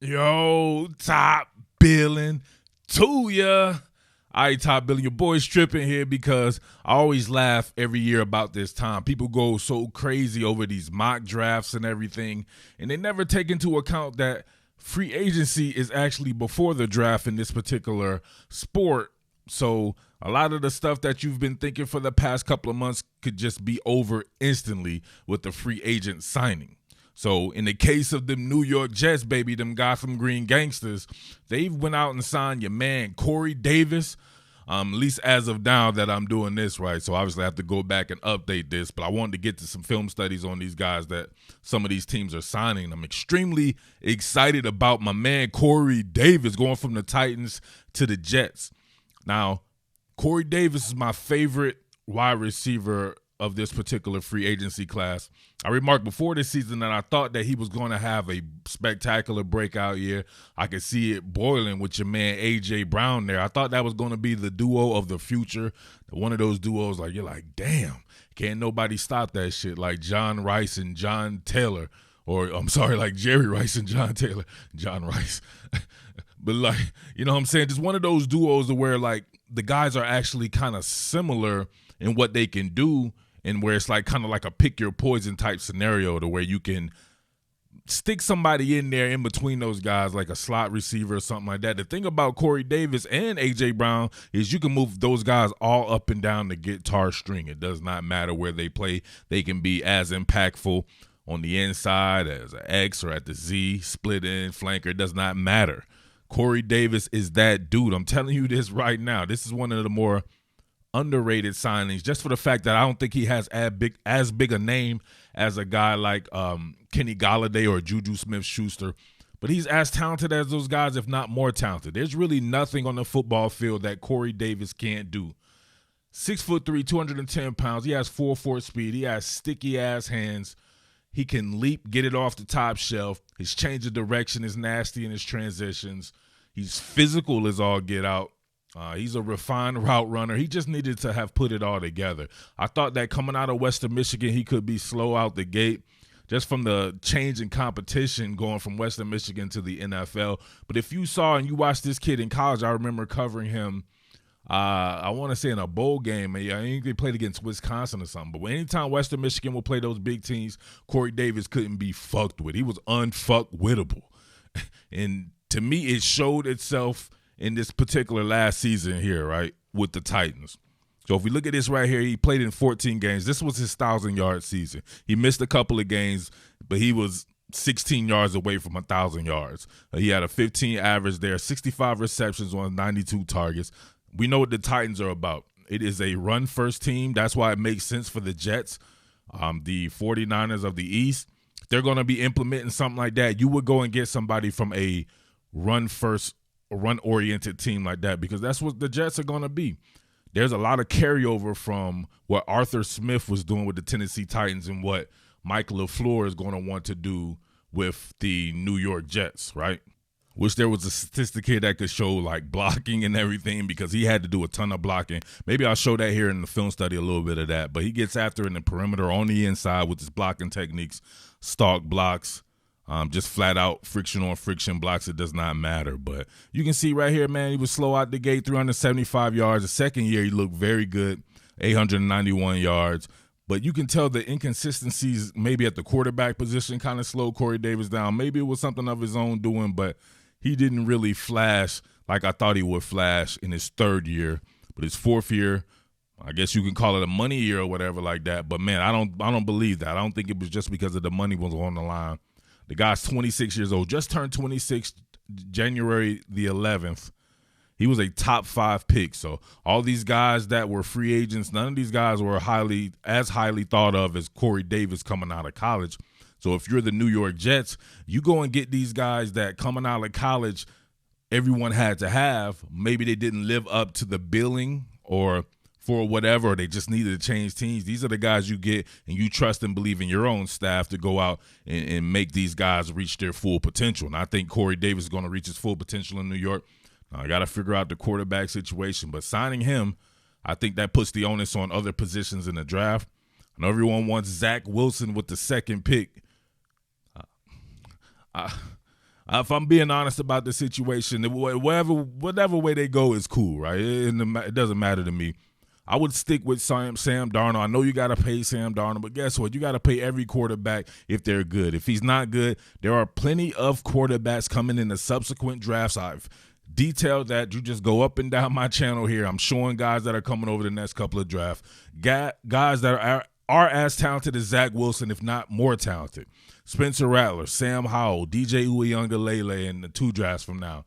Yo, Top Billin to ya. All right, Top Billin, your boy's tripping here because I always laugh every year about this time. People go so crazy over these mock drafts and everything, and they never take into account that free agency is actually before the draft in this particular sport. So a lot of the stuff that you've been thinking for the past couple of months could just be over instantly with the free agent signing. So in the case of them New York Jets, baby, them Gotham Green Gangsters, they went out and signed your man Corey Davis, at least as of now that I'm doing this, right? So obviously I have to go back and update this, but I wanted to get to some film studies on these guys that some of these teams are signing. I'm extremely excited about my man Corey Davis going from the Titans to the Jets. Now, Corey Davis is my favorite wide receiver of this particular free agency class. I remarked before this season that I thought that he was going to have a spectacular breakout year. I could see it boiling with your man A.J. Brown there. I thought that was going to be the duo of the future. One of those duos, like, you're like, damn, can't nobody stop that shit, like John Rice and John Taylor. Or, I'm sorry, like Jerry Rice and John Taylor. John Rice. But, like, you know what I'm saying? Just one of those duos where, like, the guys are actually kind of similar in what they can do, and where it's like kind of like a pick your poison type scenario to where you can stick somebody in there in between those guys, like a slot receiver or something like that. The thing about Corey Davis and A.J. Brown is you can move those guys all up and down the guitar string. It does not matter where they play. They can be as impactful on the inside as an X or at the Z, split in, flanker. It does not matter. Corey Davis is that dude. I'm telling you this right now. This is one of the more underrated signings, just for the fact that I don't think he has as big a name as a guy like Kenny Golladay or Juju Smith-Schuster, but he's as talented as those guys, if not more talented. There's really nothing on the football field that Corey Davis can't do. 6'3", 210 pounds. He has 4.4 speed. He has sticky-ass hands. He can leap, get it off the top shelf. His change of direction is nasty in his transitions. He's physical as all get out. He's a refined route runner. He just needed to have put it all together. I thought that coming out of Western Michigan, he could be slow out the gate just from the change in competition going from Western Michigan to the NFL. But if you saw and you watched this kid in college, I remember covering him, I want to say in a bowl game. I think they played against Wisconsin or something. But anytime Western Michigan would play those big teams, Corey Davis couldn't be fucked with. He was unfuck-wittable. And to me, it showed itself in this particular last season here, right, with the Titans. So if we look at this right here, he played in 14 games. This was his 1,000-yard season. He missed a couple of games, but he was 16 yards away from 1,000 yards. He had a 15 average there, 65 receptions on 92 targets. We know what the Titans are about. It is a run-first team. That's why it makes sense for the Jets, the 49ers of the East. If they're going to be implementing something like that, you would go and get somebody from a run-oriented team like that, because that's what the Jets are going to be. There's a lot of carryover from what Arthur Smith was doing with the Tennessee Titans and what Mike LaFleur is going to want to do with the New York Jets, right? Wish there was a statistic here that could show like blocking and everything, because he had to do a ton of blocking. Maybe I'll show that here in the film study, a little bit of that. But he gets after in the perimeter on the inside with his blocking techniques, stalk blocks, just flat out friction on friction blocks. It does not matter. But you can see right here, man, he was slow out the gate, 375 yards. The second year, he looked very good, 891 yards. But you can tell the inconsistencies maybe at the quarterback position kind of slowed Corey Davis down. Maybe it was something of his own doing, but he didn't really flash like I thought he would flash in his third year. But his fourth year, I guess you can call it a money year or whatever like that. But, man, I don't believe that. I don't think it was just because of the money was on the line. The guy's 26 years old, just turned 26 January the 11th. He was a top 5 pick. So all these guys that were free agents, none of these guys were highly thought of as Corey Davis coming out of college. So if you're the New York Jets, you go and get these guys that coming out of college everyone had to have. Maybe they didn't live up to the billing or for whatever, or they just needed to change teams. These are the guys you get, and you trust and believe in your own staff to go out and make these guys reach their full potential. And I think Corey Davis is going to reach his full potential in New York. I got to figure out the quarterback situation. But signing him, I think that puts the onus on other positions in the draft. I know everyone wants Zach Wilson with the second pick. If I'm being honest about the situation, whatever way they go is cool, right? It doesn't matter to me. I would stick with Sam Darnold. I know you got to pay Sam Darnold, but guess what? You got to pay every quarterback if they're good. If he's not good, there are plenty of quarterbacks coming in the subsequent drafts. I've detailed that. You just go up and down my channel here. I'm showing guys that are coming over the next couple of drafts. Guys that are as talented as Zach Wilson, if not more talented. Spencer Rattler, Sam Howell, DJ Uiagalelei in the 2 drafts from now.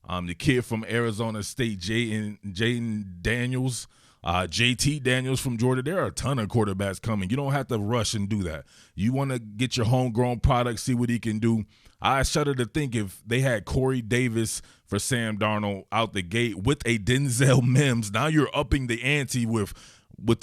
The kid from Arizona State, Jaden Daniels, JT Daniels from Georgia. There are a ton of quarterbacks coming. You don't have to rush and do that. You want to get your homegrown product, see what he can do. I shudder to think if they had Corey Davis for Sam Darnold out the gate with a Denzel Mims, now you're upping the ante with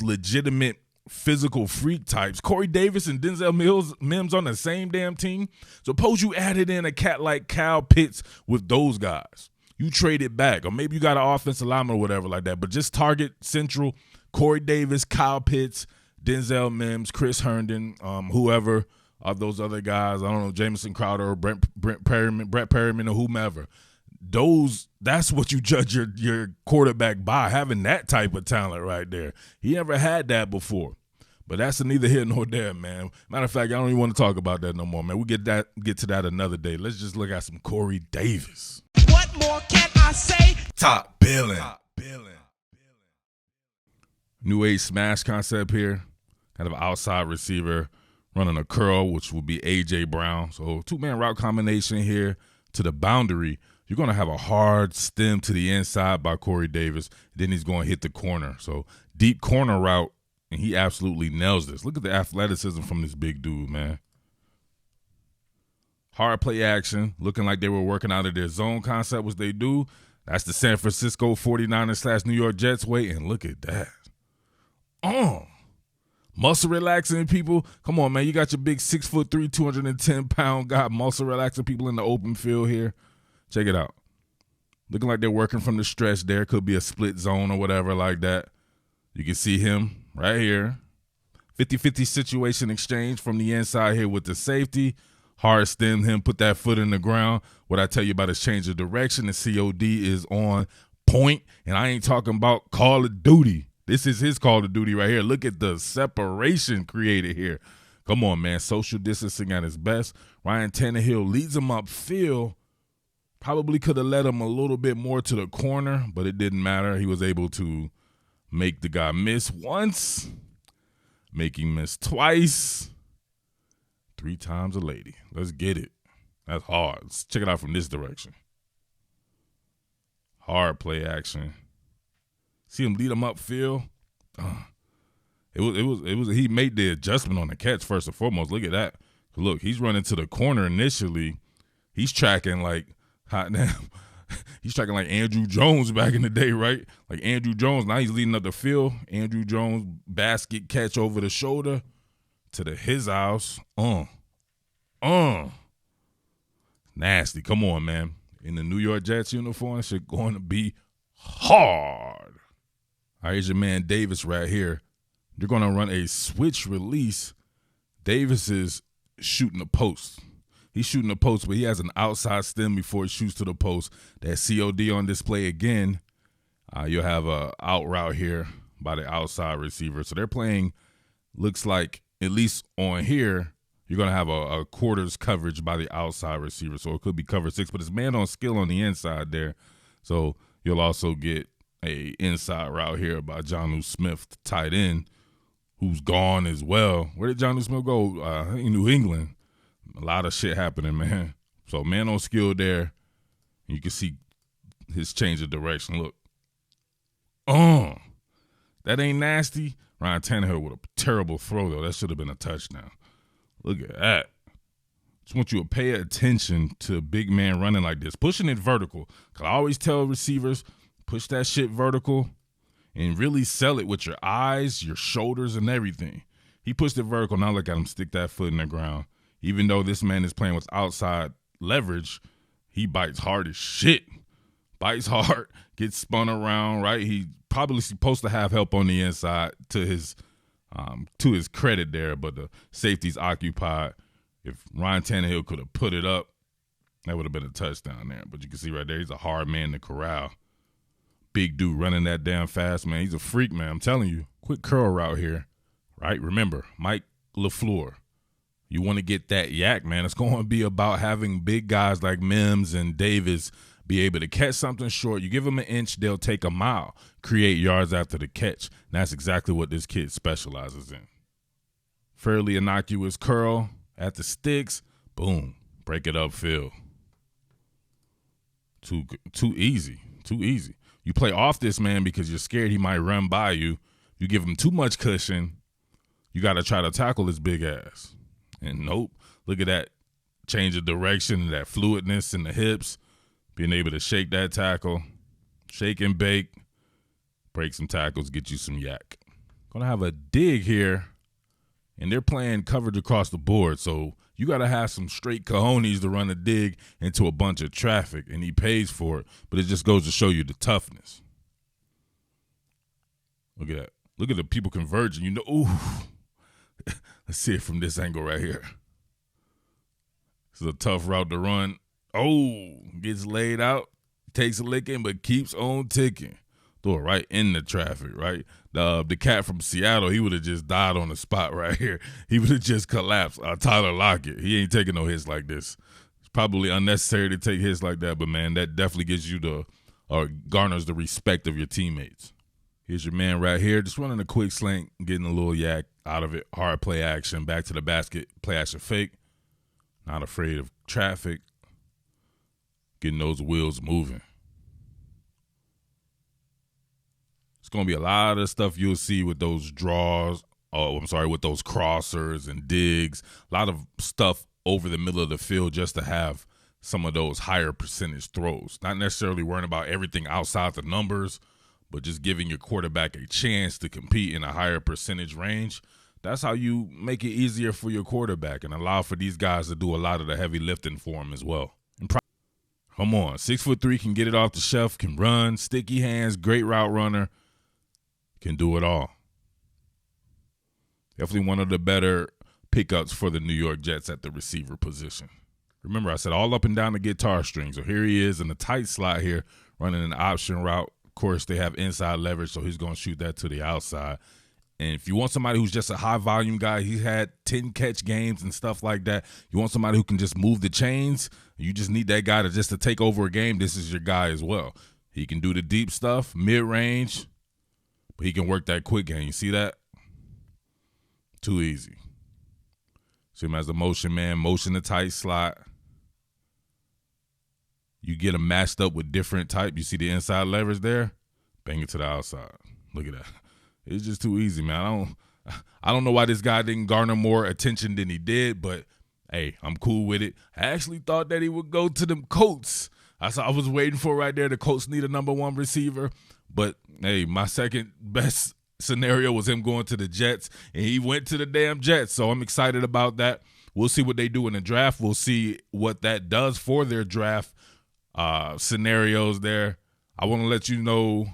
legitimate physical freak types. Corey Davis and Denzel Mims on the same damn team. Suppose you added in a cat like Kyle Pitts with those guys. You trade it back, or maybe you got an offensive lineman or whatever like that, but just target central Corey Davis, Kyle Pitts, Denzel Mims, Chris Herndon, whoever of those other guys. I don't know, Jamison Crowder or Brett Perryman or whomever. That's what you judge your quarterback by, having that type of talent right there. He never had that before. But that's neither here nor there, man. Matter of fact, I don't even want to talk about that no more, man. We get to that another day. Let's just look at some Corey Davis. What more can I say? Top Billin. New age smash concept here. Kind of outside receiver running a curl, which will be A.J. Brown. So 2-man route combination here to the boundary. You're going to have a hard stem to the inside by Corey Davis. Then he's going to hit the corner. So deep corner route. And he absolutely nails this. Look at the athleticism from this big dude, man. Hard play action, looking like they were working out of their zone concept, which they do. That's the San Francisco 49ers / New York Jets way. And look at that. Muscle relaxing people. Come on, man. You got your big 6'3", 210-pound guy muscle relaxing people in the open field here. Check it out. Looking like they're working from the stretch there. Could be a split zone or whatever like that. You can see him right here. 50-50 situation exchange from the inside here with the safety. Hard stem him, put that foot in the ground. What I tell you about his change of direction, the COD is on point. And I ain't talking about Call of Duty. This is his Call of Duty right here. Look at the separation created here. Come on, man. Social distancing at his best. Ryan Tannehill leads him upfield. Probably could have led him a little bit more to the corner, but it didn't matter. He was able to make the guy miss once, make him miss twice, 3 times a lady. Let's get it. That's hard. Let's check it out from this direction. Hard play action. See him lead him upfield. It was. He made the adjustment on the catch first and foremost. Look at that. Look, he's running to the corner initially. He's tracking like hot damn. He's tracking like Andrew Jones back in the day, right? Like Andrew Jones. Now he's leading up the field. Andrew Jones, basket catch over the shoulder to his house. Nasty. Come on, man. In the New York Jets uniform, shit going to be hard. All right, here's your man Davis right here. They're going to run a switch release. Davis is shooting the post. He's shooting the post, but he has an outside stem before he shoots to the post. That COD on display again. You'll have a out route here by the outside receiver. So they're playing, looks like, at least on here, you're going to have a quarters coverage by the outside receiver. So it could be cover 6, but it's man on skill on the inside there. So you'll also get a inside route here by Jonnu Smith, tight end, who's gone as well. Where did Jonnu Smith go? In New England. A lot of shit happening, man. So man on skill there. You can see his change of direction. Look. That ain't nasty. Ryan Tannehill with a terrible throw, though. That should have been a touchdown. Look at that. Just want you to pay attention to a big man running like this. Pushing it vertical. Because I always tell receivers, push that shit vertical and really sell it with your eyes, your shoulders, and everything. He pushed it vertical. Now look at him stick that foot in the ground. Even though this man is playing with outside leverage, he bites hard as shit. Bites hard, gets spun around, right? He probably supposed to have help on the inside to his credit there, but the safety's occupied. If Ryan Tannehill could have put it up, That would have been a touchdown there. But you can see right there, he's a hard man to corral. Big dude running that damn fast, man. He's a freak, man. I'm telling you. Quick curl route here, right? Remember, Mike LaFleur. You want to get that yak, man. It's going to be about having big guys like Mims and Davis be able to catch something short. You give them an inch, they'll take a mile, create yards after the catch. And that's exactly what this kid specializes in. Fairly innocuous curl at the sticks. Boom. Break it upfield. Too easy. Too easy. You play off this man because you're scared he might run by you. You give him too much cushion. You got to try to tackle his big ass. And nope. Look at that change of direction, that fluidness in the hips. Being able to shake that tackle. Shake and bake. Break some tackles. Get you some yak. Going to have a dig here. And they're playing coverage across the board. So you got to have some straight cojones to run a dig into a bunch of traffic. And he pays for it. But it just goes to show you the toughness. Look at that. Look at the people converging. You know, ooh. Let's see it from this angle right here. This is a tough route to run. Oh, gets laid out, takes a licking, but keeps on ticking. Throw it right in the traffic, right? The cat from Seattle, he would have just died on the spot right here. He would have just collapsed. Tyler Lockett, he ain't taking no hits like this. It's probably unnecessary to take hits like that, but, man, that definitely gives you garners the respect of your teammates. Here's your man right here, just running a quick slant, getting a little yak out of it. Hard play action, back to the basket, play action fake. Not afraid of traffic. Getting those wheels moving. It's going to be a lot of stuff you'll see with those draws. With those crossers and digs. A lot of stuff over the middle of the field just to have some of those higher percentage throws. Not necessarily worrying about everything outside the numbers, but just giving your quarterback a chance to compete in a higher percentage range. That's how you make it easier for your quarterback and allow for these guys to do a lot of the heavy lifting for him as well. Come on, 6'3", can get it off the shelf, can run, sticky hands, great route runner, can do it all. Definitely one of the better pickups for the New York Jets at the receiver position. Remember, I said all up and down the guitar string. So here he is in the tight slot here, running an option route. Of course, they have inside leverage, so he's going to shoot that to the outside. And if you want somebody who's just a high-volume guy, he's had 10-catch games and stuff like that. You want somebody who can just move the chains. You just need that guy to take over a game. This is your guy as well. He can do the deep stuff, mid-range, but he can work that quick game. You see that? Too easy. See him as a motion man, motion the tight slot. You get him matched up with different type. You see the inside leverage there? Bang it to the outside. Look at that. It's just too easy, man. I don't know why this guy didn't garner more attention than he did, but, hey, I'm cool with it. I actually thought that he would go to them Colts. I was waiting for right there. The Colts need a number one receiver. But, hey, my second best scenario was him going to the Jets, and he went to the damn Jets. So I'm excited about that. We'll see what they do in the draft. We'll see what that does for their draft scenarios there. I want to let you know,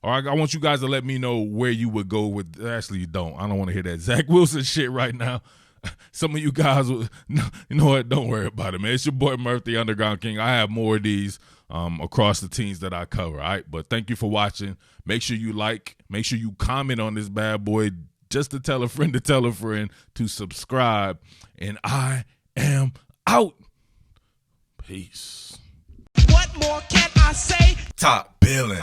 or I want you guys to let me know where you would go with. Actually, you don't. I don't want to hear that Zach Wilson shit right now. Some of you guys, you know what? Don't worry about it, man. It's your boy Murph, the Underground King. I have more of these across the teams that I cover, all right? But thank you for watching. Make sure you like. Make sure you comment on this bad boy just to tell a friend to subscribe. And I am out. Peace. What more can I say? Top Billin.